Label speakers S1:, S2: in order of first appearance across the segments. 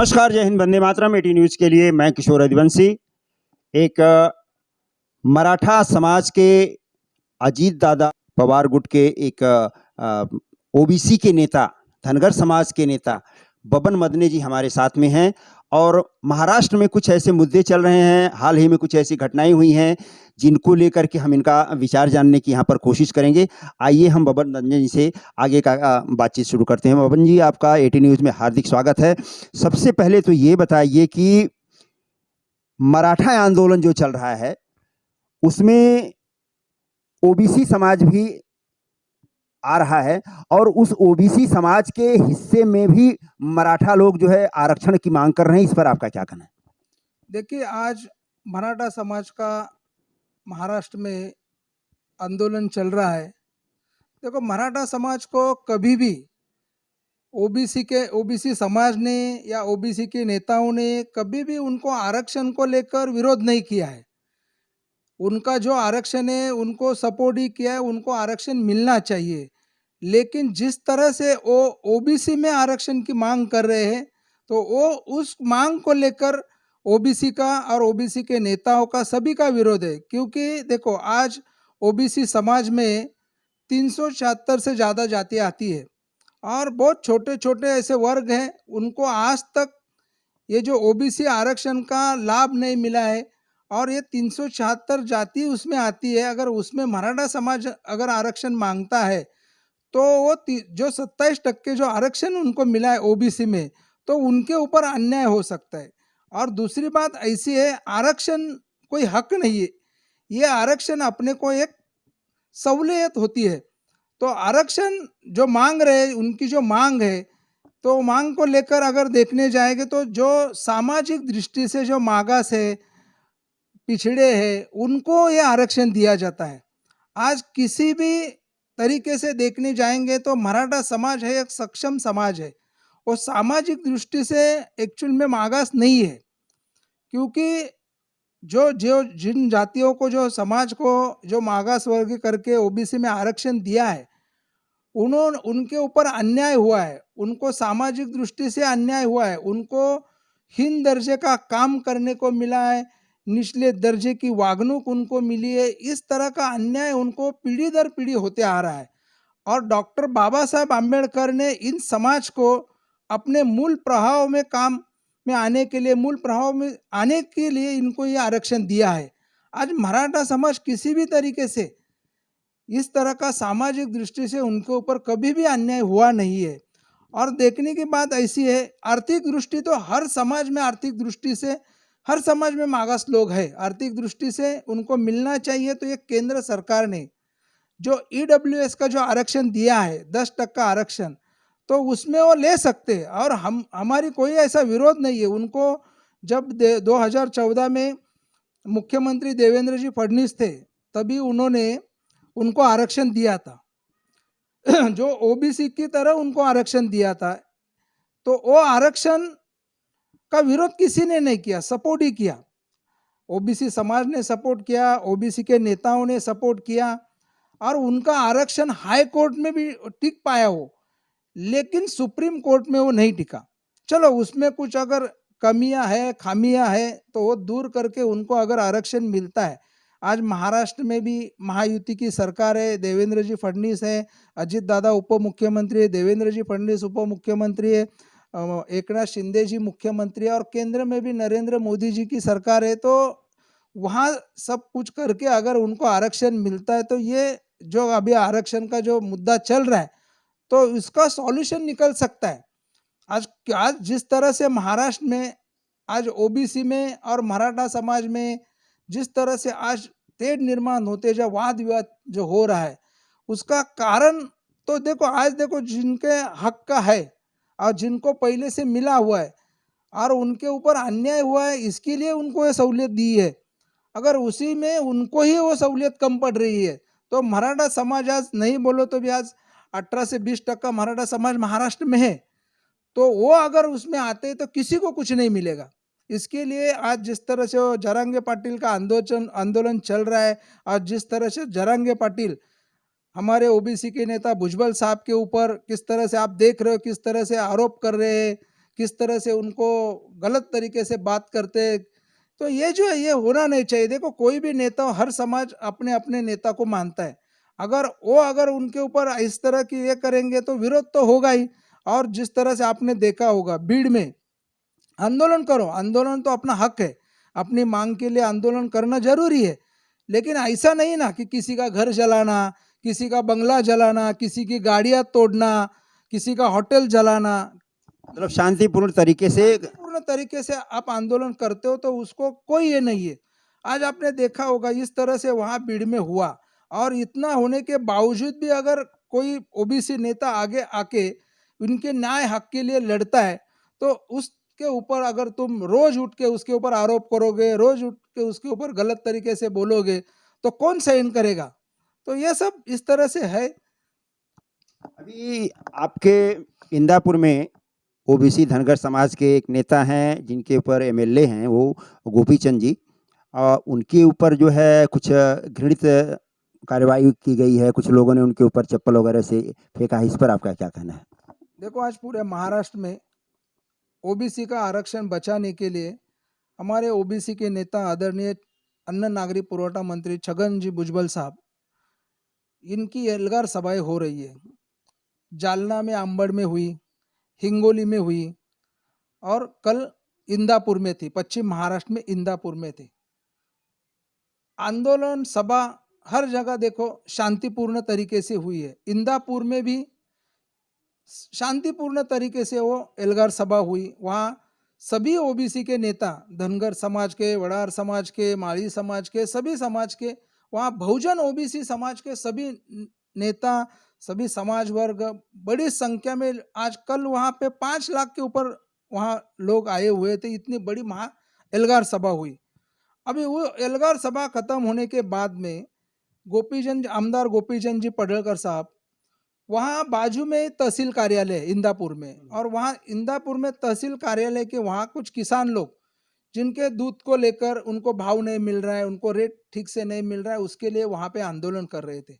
S1: नमस्कार, जय हिंद, वंदे मातरम। 18 न्यूज़ के लिए मैं किशोर रघुवंशी। एक मराठा समाज के अजीत दादा पवार गुट के एक ओबीसी के नेता, धनगर समाज के नेता बबन मदने जी हमारे साथ में हैं और महाराष्ट्र में कुछ ऐसे मुद्दे चल रहे हैं, हाल ही में कुछ ऐसी घटनाएं हुई हैं जिनको लेकर के हम इनका विचार जानने की यहाँ पर कोशिश करेंगे। आइए हम बबन मदने जी से आगे का बातचीत शुरू करते हैं। बबन जी, आपका 18 न्यूज़ में हार्दिक स्वागत है। सबसे पहले तो ये बताइए कि मराठा आंदोलन जो चल रहा है उसमें ओबीसी समाज भी आ रहा है और उस ओबीसी समाज के हिस्से में भी मराठा लोग जो है आरक्षण की मांग कर रहे हैं। इस पर आपका क्या कहना है?
S2: देखिए, आज मराठा समाज का महाराष्ट्र में आंदोलन चल रहा है। देखो, मराठा समाज को कभी भी ओबीसी समाज ने या ओबीसी के नेताओं ने कभी भी उनको आरक्षण को लेकर विरोध नहीं किया है। उनका जो आरक्षण है उनको सपोर्ट ही किया है, उनको आरक्षण मिलना चाहिए। लेकिन जिस तरह से वो ओबीसी में आरक्षण की मांग कर रहे हैं, तो वो उस मांग को लेकर ओबीसी का और ओबीसी के नेताओं का सभी का विरोध है। क्योंकि देखो, आज ओबीसी समाज में 376 से ज़्यादा जातियाँ आती है और बहुत छोटे छोटे ऐसे वर्ग हैं, उनको आज तक ये जो ओबीसी आरक्षण का लाभ नहीं मिला है। और ये 376 जाति उसमें आती है। अगर उसमें मराठा समाज अगर आरक्षण मांगता है, तो वो जो 27% जो आरक्षण उनको मिला है ओबीसी में, तो उनके ऊपर अन्याय हो सकता है। और दूसरी बात ऐसी है, आरक्षण कोई हक नहीं है, ये आरक्षण अपने को एक सहूलियत होती है। तो आरक्षण जो मांग रहे, उनकी जो मांग है, तो मांग को लेकर अगर देखने जाएंगे तो जो सामाजिक दृष्टि से जो मागास है, पिछड़े हैं, उनको ये आरक्षण दिया जाता है। आज किसी भी तरीके से देखने जाएंगे तो मराठा समाज है एक सक्षम समाज है, और सामाजिक दृष्टि से एक्चुअल में मागास नहीं है। क्योंकि जो जो जिन जातियों को, जो समाज को जो मागास वर्ग करके ओबीसी में आरक्षण दिया है, उनके ऊपर अन्याय हुआ है, उनको सामाजिक दृष्टि से अन्याय हुआ है, उनको हीन दर्जे का काम करने को मिला है, निचले दर्जे की वागणूक उनको मिली है। इस तरह का अन्याय उनको पीढ़ी दर पीढ़ी होते आ रहा है। और डॉक्टर बाबा साहब आम्बेडकर ने इन समाज को अपने मूल प्रभाव में काम में आने के लिए, मूल प्रभाव में आने के लिए इनको ये आरक्षण दिया है। आज मराठा समाज किसी भी तरीके से इस तरह का सामाजिक दृष्टि से उनके ऊपर कभी भी अन्याय हुआ नहीं है। और देखने की बात ऐसी है, आर्थिक दृष्टि तो हर समाज में, आर्थिक दृष्टि से हर समाज में मागास लोग हैं, आर्थिक दृष्टि से उनको मिलना चाहिए। तो ये केंद्र सरकार ने जो ईडब्ल्यूएस का जो आरक्षण दिया है, 10% आरक्षण, तो उसमें वो ले सकते हैं और हमारी कोई ऐसा विरोध नहीं है। उनको जब 2014 में मुख्यमंत्री देवेंद्र जी फडणवीस थे, तभी उन्होंने उनको आरक्षण दिया था जो ओबीसी की तरह उनको आरक्षण दिया था। तो वो आरक्षण का विरोध किसी ने नहीं किया, सपोर्ट ही किया। ओबीसी समाज ने सपोर्ट किया, ओबीसी के नेताओं ने सपोर्ट किया और उनका आरक्षण हाई कोर्ट में भी टिक पाया हो, लेकिन सुप्रीम कोर्ट में वो नहीं टिका। चलो, उसमें कुछ अगर कमियां है, खामियां है, तो वो दूर करके उनको अगर आरक्षण मिलता है। आज महाराष्ट्र में भी महायुति की सरकार है, देवेंद्र जी फडणवीस है, अजित दादा उप मुख्यमंत्री है, देवेंद्र जी फडणवीस उप मुख्यमंत्री है, एकनाथ शिंदे जी मुख्यमंत्री है और केंद्र में भी नरेंद्र मोदी जी की सरकार है। तो वहाँ सब कुछ करके अगर उनको आरक्षण मिलता है, तो ये जो अभी आरक्षण का जो मुद्दा चल रहा है, तो इसका सॉल्यूशन निकल सकता है। आज जिस तरह से महाराष्ट्र में आज ओबीसी में और मराठा समाज में जिस तरह से आज तेढ़ निर्माण होते, जो वाद विवाद जो हो रहा है, उसका कारण तो देखो, आज देखो जिनके हक का है और जिनको पहले से मिला हुआ है और उनके ऊपर अन्याय हुआ है, इसके लिए उनको ये सहूलियत दी है। अगर उसी में उनको ही वो सहूलियत कम पड़ रही है, तो मराठा समाज आज नहीं बोलो तो भी आज 18 से 20% मराठा समाज महाराष्ट्र में है, तो वो अगर उसमें आते हैं तो किसी को कुछ नहीं मिलेगा। इसके लिए आज जिस तरह से जरांगे पाटिल का आंदोलन चल रहा है और जिस तरह से जरांगे पाटिल हमारे ओबीसी के नेता भुजबल साहब के ऊपर किस तरह से आप देख रहे हो, किस तरह से आरोप कर रहे हैं किस तरह से उनको गलत तरीके से बात करते हैं। तो ये जो है ये होना नहीं चाहिए। देखो कोई भी नेता हो, हर समाज अपने अपने नेता को मानता है। अगर उनके ऊपर इस तरह की ये करेंगे तो विरोध तो होगा ही। और जिस तरह से आपने देखा होगा भीड़ में, आंदोलन करो, आंदोलन तो अपना हक है, अपनी मांग के लिए आंदोलन करना जरूरी है। लेकिन ऐसा नहीं ना कि किसी का घर जलाना, किसी का बंगला जलाना, किसी की गाड़ियां तोड़ना, किसी का होटल जलाना।
S1: मतलब शांतिपूर्ण तरीके से।
S2: पूर्ण तरीके से आप आंदोलन करते हो तो उसको कोई ये नहीं है। आज आपने देखा होगा इस तरह से वहां भीड़ में हुआ, और इतना होने के बावजूद भी अगर कोई ओबीसी नेता आगे आके उनके न्याय हक के लिए लड़ता है, तो उसके ऊपर अगर तुम रोज उठ के उसके ऊपर आरोप करोगे, रोज उठ के उसके ऊपर गलत तरीके से बोलोगे, तो कौन सहन करेगा। तो ये सब इस तरह से है।
S1: अभी आपके इंदापुर में ओबीसी धनगर समाज के एक नेता हैं जिनके ऊपर एमएलए हैं, वो गोपीचंद जी। उनके ऊपर जो है कुछ घृणित कार्रवाई की गई है, कुछ लोगों ने उनके ऊपर चप्पल वगैरह से फेंका है। इस पर आपका क्या कहना है?
S2: देखो आज पूरे महाराष्ट्र में ओबीसी का आरक्षण बचाने के लिए हमारे ओबीसी के नेता आदरणीय अन्न नागरिक पुरवठा मंत्री छगन जी भुजबल साहब, इनकी एल्गार सभाएं हो रही है। जालना में, अंबड़ में हुई, हिंगोली में हुई, और कल इंदापुर में थी, पश्चिम महाराष्ट्र में इंदापुर में थी। आंदोलन सभा हर जगह देखो शांतिपूर्ण तरीके से हुई है। इंदापुर में भी शांतिपूर्ण तरीके से वो एल्गार सभा हुई। वहाँ सभी ओबीसी के नेता, धनगर समाज के, वडार समाज के, माली समाज के, सभी समाज के, वहाँ बहुजन ओबीसी समाज के सभी नेता, सभी समाज वर्ग बड़ी संख्या में आज कल वहाँ पे 5 लाख के ऊपर वहाँ लोग आए हुए थे। इतनी बड़ी महा एल्गार सभा हुई। अभी वो एल्गार सभा खत्म होने के बाद में आमदार गोपीचंद जी पडळकर साहब, वहाँ बाजू में तहसील कार्यालय है इंदापुर में, और वहाँ इंदापुर में तहसील कार्यालय के वहाँ कुछ किसान लोग जिनके दूध को लेकर उनको भाव नहीं मिल रहा है, उनको रेट ठीक से नहीं मिल रहा है, उसके लिए वहाँ पे आंदोलन कर रहे थे।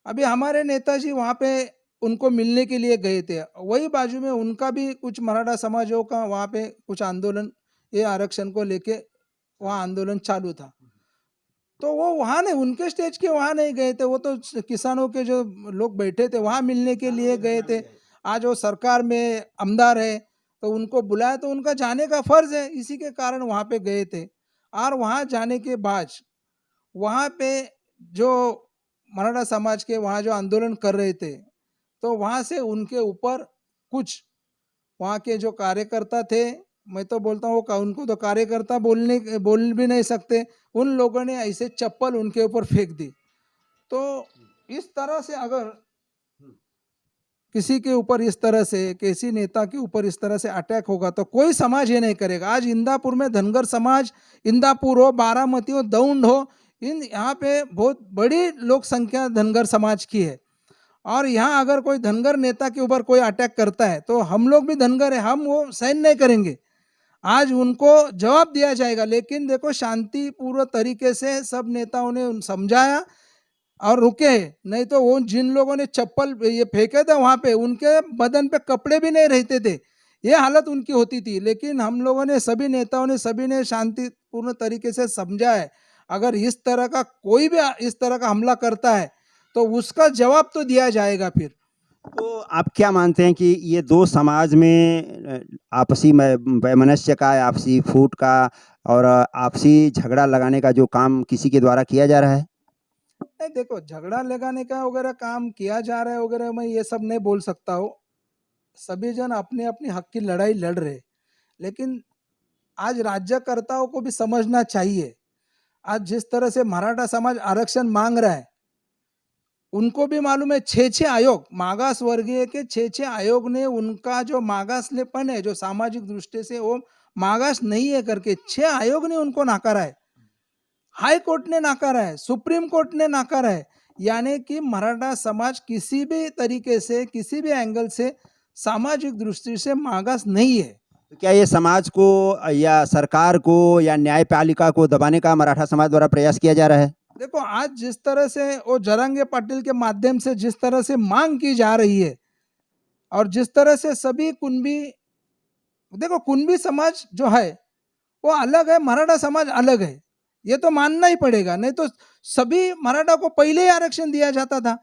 S2: अभी हमारे नेताजी वहाँ पे उनको मिलने के लिए गए थे। वही बाजू में उनका भी कुछ मराठा समाजों का वहाँ पे कुछ आंदोलन, ये आरक्षण को लेके वहाँ आंदोलन चालू था। तो वो वहाँ नहीं, उनके स्टेज के वहाँ नहीं गए थे, वो तो किसानों के जो लोग बैठे थे वहाँ मिलने के लिए गए थे। आज वो सरकार में आमदार है तो उनको बुलाया, तो उनका जाने का फर्ज है, इसी के कारण वहाँ पे गए थे। और वहाँ जाने के बाद वहाँ पे जो मराठा समाज के वहाँ जो आंदोलन कर रहे थे, तो वहाँ से उनके ऊपर कुछ वहाँ के जो कार्यकर्ता थे, मैं तो बोलता हूँ उनको तो कार्यकर्ता बोल भी नहीं सकते, उन लोगों ने ऐसे चप्पल उनके ऊपर फेंक दी। तो इस तरह से अगर किसी के ऊपर इस तरह से, किसी नेता के ऊपर इस तरह से अटैक होगा तो कोई समाज ये नहीं करेगा। आज इंदापुर में धनगर समाज, इंदापुर हो, बारामती हो, दौंड हो, यहाँ पे बहुत बड़ी लोक संख्या धनगर समाज की है। और यहाँ अगर कोई धनगर नेता के ऊपर कोई अटैक करता है तो हम लोग भी धनगर है, हम वो सहन नहीं करेंगे। आज उनको जवाब दिया जाएगा। लेकिन देखो शांतिपूर्ण तरीके से सब नेताओं ने समझाया और रुके, नहीं तो वो जिन लोगों ने चप्पल ये फेंके थे वहाँ पे, उनके बदन पे कपड़े भी नहीं रहते थे, ये हालत उनकी होती थी। लेकिन हम लोगों ने, सभी नेताओं ने, सभी ने शांतिपूर्ण तरीके से समझा है। अगर इस तरह का कोई भी इस तरह का हमला करता है तो उसका जवाब तो दिया जाएगा फिर।
S1: तो आप क्या मानते हैं कि ये दो समाज में आपसी वैमनस्य का, आपसी फूट का और आपसी झगड़ा लगाने का जो काम किसी के द्वारा किया जा रहा है?
S2: नहीं देखो, झगड़ा लगाने का वगैरह काम किया जा रहा है वगैरह, मैं ये सब नहीं बोल सकता हूँ। सभी जन अपने अपने हक की लड़ाई लड़ रहे, लेकिन आज राज्यकर्ताओं को भी समझना चाहिए। आज जिस तरह से मराठा समाज आरक्षण मांग रहा है, उनको भी मालूम है 6 आयोग, मागास वर्गीय के 6 आयोग ने उनका जो मागासलेपन है, जो सामाजिक दृष्टि से वो मागास नहीं है करके 6 आयोग ने उनको नाकारा है, हाई कोर्ट ने नाकारा है, सुप्रीम कोर्ट ने नाकारा है। यानी कि मराठा समाज किसी भी तरीके से, किसी भी एंगल से सामाजिक दृष्टि से मागास नहीं है।
S1: तो क्या ये समाज को या सरकार को या न्यायपालिका को दबाने का मराठा समाज द्वारा प्रयास किया जा रहा है?
S2: देखो आज जिस तरह से वो जरांगे पाटिल के माध्यम से जिस तरह से मांग की जा रही है, और जिस तरह से सभी कुनबी देखो कुणबी समाज जो है वो अलग है, मराठा समाज अलग है, ये तो मानना ही पड़ेगा, नहीं तो सभी मराठा को पहले ही आरक्षण दिया जाता था।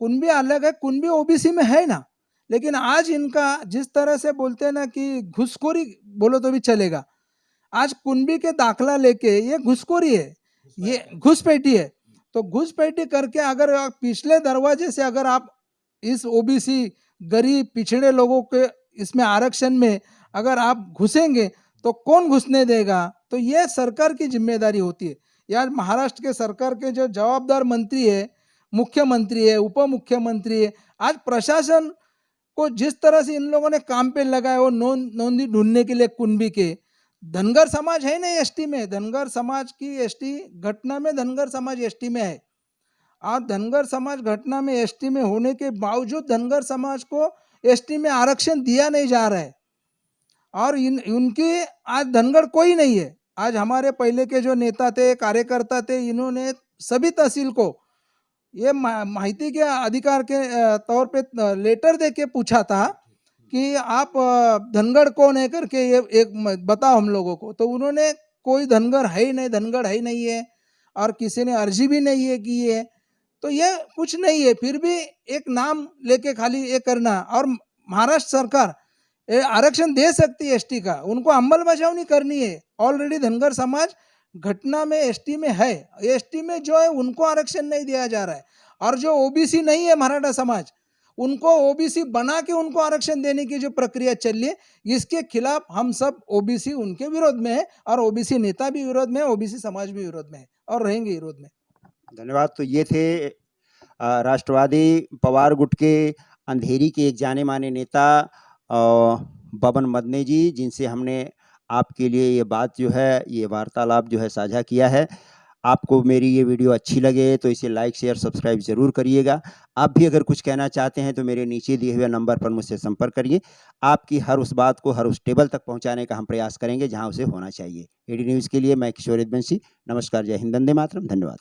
S2: कुणबी अलग है, कुणबी ओबीसी में है ना, लेकिन आज इनका जिस तरह से बोलते हैं ना कि घुसखोरी बोलो तो भी चलेगा। आज कुणबी के दाखला लेके ये घुसखोरी है, ये घुसपैठी है। तो घुसपैठी करके अगर आप पिछले दरवाजे से अगर आप इस ओबीसी गरीब पिछड़े लोगों के इसमें आरक्षण में अगर आप घुसेंगे तो कौन घुसने देगा? तो ये सरकार की जिम्मेदारी होती है। या महाराष्ट्र के सरकार के जो जवाबदार मंत्री है, मुख्यमंत्री है, उप मुख्यमंत्री है, आज प्रशासन को जिस तरह से इन लोगों ने काम पे लगाया वो नोंदी ढूंढने के लिए कुणबी के, धनगर समाज है नहीं एसटी में, धनगर समाज की एसटी घटना में धनगर समाज एसटी में है। और धनगर समाज घटना में एसटी में होने के बावजूद धनगर समाज को एसटी में आरक्षण दिया नहीं जा रहा है। और उनकी आज धनगर कोई नहीं है। आज हमारे पहले के जो नेता थे, कार्यकर्ता थे, इन्होंने सभी तहसील को ये माहिती के अधिकार के तौर पे लेटर दे के पूछा था कि आप धनगर कौन है करके ये एक बताओ हम लोगों को। तो उन्होंने कोई धनगर है ही नहीं, धनगर है ही नहीं है, और किसी ने अर्जी भी नहीं है की है। तो ये कुछ नहीं है, फिर भी एक नाम लेके खाली ये करना। और महाराष्ट्र सरकार आरक्षण दे सकती है एसटी का, उनको अंमलबजावनी करनी है। ऑलरेडी धनगर समाज घटना में एसटी में है, एसटी में जो है उनको आरक्षण नहीं दिया जा रहा है। और जो ओबीसी नहीं है मराठा समाज, उनको ओबीसी बना के उनको आरक्षण देने की जो प्रक्रिया चल रही है, इसके खिलाफ हम सब ओबीसी उनके विरोध में है, और ओबीसी नेता भी विरोध में है, ओबीसी समाज भी विरोध में है और रहेंगे विरोध में।
S1: धन्यवाद। तो ये थे राष्ट्रवादी पवार गुट के अंधेरी के एक जाने माने नेता बबन मदने जी, जिनसे हमने आपके लिए ये बात जो है, ये वार्तालाप जो है साझा किया है। आपको मेरी ये वीडियो अच्छी लगे तो इसे लाइक शेयर सब्सक्राइब ज़रूर करिएगा। आप भी अगर कुछ कहना चाहते हैं तो मेरे नीचे दिए हुए नंबर पर मुझसे संपर्क करिए। आपकी हर उस बात को हर उस टेबल तक पहुंचाने का हम प्रयास करेंगे जहां उसे होना चाहिए। एडी न्यूज़ के लिए मैं किशोर रघुवंशी। नमस्कार, जय हिंद, वंदे मातरम, धन्यवाद।